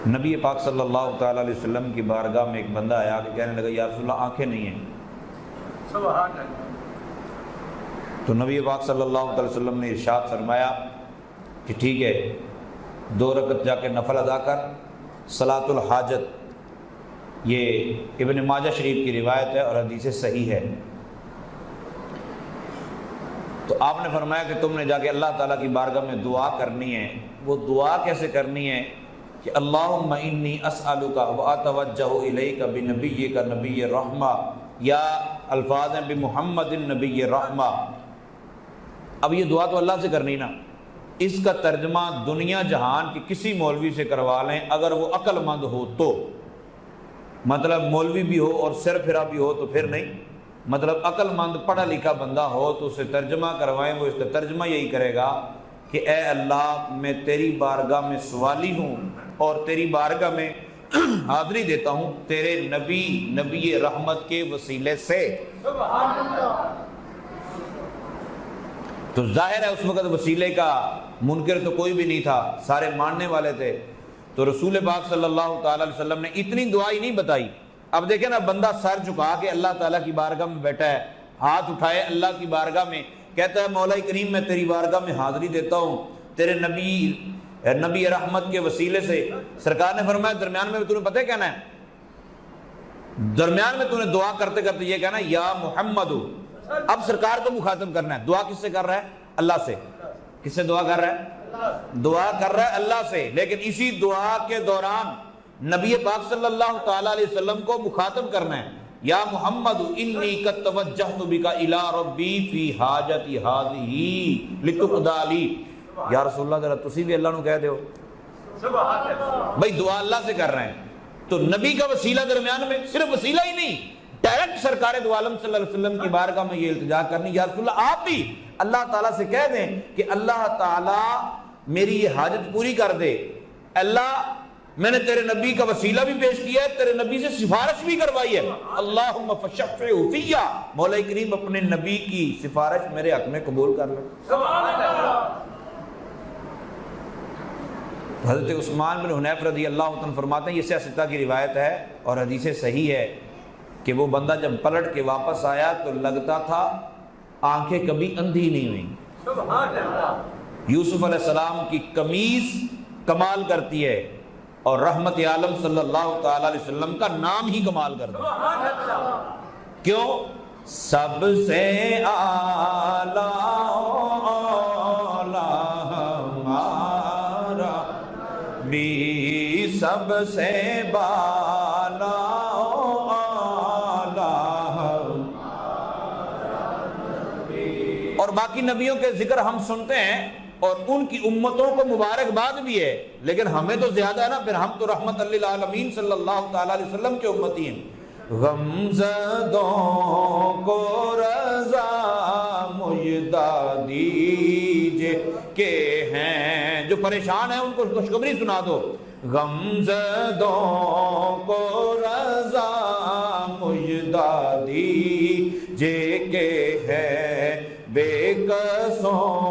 نبی پاک صلی اللہ تعالیٰ علیہ وسلم کی بارگاہ میں ایک بندہ آیا کہ کہنے لگا یا رسول اللہ آنکھیں نہیں ہیں. سبحان اللہ. تو نبی پاک صلی اللہ علیہ وسلم نے ارشاد فرمایا کہ ٹھیک ہے 2 رکعت جا کے نفل ادا کر. صلاۃ الحاجت یہ ابن ماجہ شریف کی روایت ہے اور حدیث صحیح ہے. تو آپ نے فرمایا کہ تم نے جا کے اللہ تعالیٰ کی بارگاہ میں دعا کرنی ہے. وہ دعا کیسے کرنی ہے کہ اللہم انی اسألک واتوجہ الیک بنبیک نبی رحمہ یا الفاظ ہیں بمحمد نبی رحمہ. اب یہ دعا تو اللہ سے کرنی نا. اس کا ترجمہ دنیا جہان کی کسی مولوی سے کروا لیں اگر وہ عقل مند ہو تو. مطلب مولوی بھی ہو اور سر پھرا بھی ہو تو پھر نہیں. مطلب عقل مند پڑھا لکھا بندہ ہو تو اسے ترجمہ کروائیں. وہ اس کا ترجمہ یہی کرے گا کہ اے اللہ میں تیری بارگاہ میں سوالی ہوں اور تیری بارگاہ میں حاضری دیتا ہوں تیرے نبی رحمت کے وسیلے سے. سبحان اللہ. تو ظاہر ہے اس وقت وسیلے کا منکر تو کوئی بھی نہیں تھا, سارے ماننے والے تھے. تو رسول پاک صلی اللہ تعالیٰ علیہ وسلم نے اتنی دعائی نہیں بتائی. اب دیکھیں نا, بندہ سر جھکا کے اللہ تعالیٰ کی بارگاہ میں بیٹھا ہے, ہاتھ اٹھائے اللہ کی بارگاہ میں, کہتا ہے مولا کریم میں تیری بارگاہ میں حاضری دیتا ہوں تیرے نبی رحمت کے وسیلے سے. سرکار نے فرمایا درمیان میں تمہیں پتہ کہنا ہے, درمیان میں تمہیں دعا کرتے کرتے یہ کہنا ہے یا محمد. اب سرکار کو مخاطب کرنا ہے. دعا کس سے کر رہا ہے؟ اللہ سے. کس سے دعا کر رہا ہے؟ دعا کر رہا ہے اللہ سے. لیکن اسی دعا کے دوران نبی پاک صلی اللہ تعالیٰ علیہ وسلم کو مخاطب کرنا ہے یا محمد انی قد توجہت بک الی ربی فی حاجتی ہذہ لتقضی لی. یا رسول اللہ ذرا تسی بھی اللہ نو کہہ دیو. سبحان اللہ. بھائی دعا اللہ سے کر رہے ہیں تو نبی کا وسیلہ درمیان میں, صرف وسیلہ ہی نہیں, ڈائریکٹ سرکار دو عالم صلی اللہ علیہ وسلم کی بارگاہ میں یہ التجا کرنی. یا رسول اللہ آپ بھی اللہ تعالیٰ سے کہہ دیں کہ اللہ تعالیٰ میری یہ حاجت پوری کر دے. اللہ میں نے تیرے نبی کا وسیلہ بھی پیش کیا ہے, تیرے نبی سے سفارش بھی کروائی ہے. اللہم فشفعہ فیہ, مولا کریم اپنے نبی کی سفارش میرے حق میں قبول کر لے. سبحان اللہ. حضرت عثمان بن حنیف رضی اللہ عنہ فرماتے ہیں, یہ سیاستہ کی روایت ہے اور حدیث صحیح ہے کہ وہ بندہ جب پلٹ کے واپس آیا تو لگتا تھا آنکھیں کبھی اندھی نہیں ہوئیں. سبحان اللہ. یوسف علیہ السلام کی قمیص کمال کرتی ہے اور رحمت عالم صلی اللہ تعالی علیہ وسلم کا نام ہی کمال کرتا ہے. سبحان اللہ. کیوں؟ سب سے اعلیٰ ہمارا بھی, سب سے بالا اور باقی نبیوں کے ذکر ہم سنتے ہیں اور ان کی امتوں کو مبارکباد بھی ہے, لیکن ہمیں تو زیادہ ہے نا, پھر ہم تو رحمت للعالمین صلی اللہ تعالی علیہ وسلم کے امتی ہیں. غمزدوں کو رضا مجدہ دیجئے کہ ہیں, جو پریشان ہیں ان کو خوشخبری سنا دو. غمزدوں کو رضا مجدہ دیجئے کہ ہے بے قصوں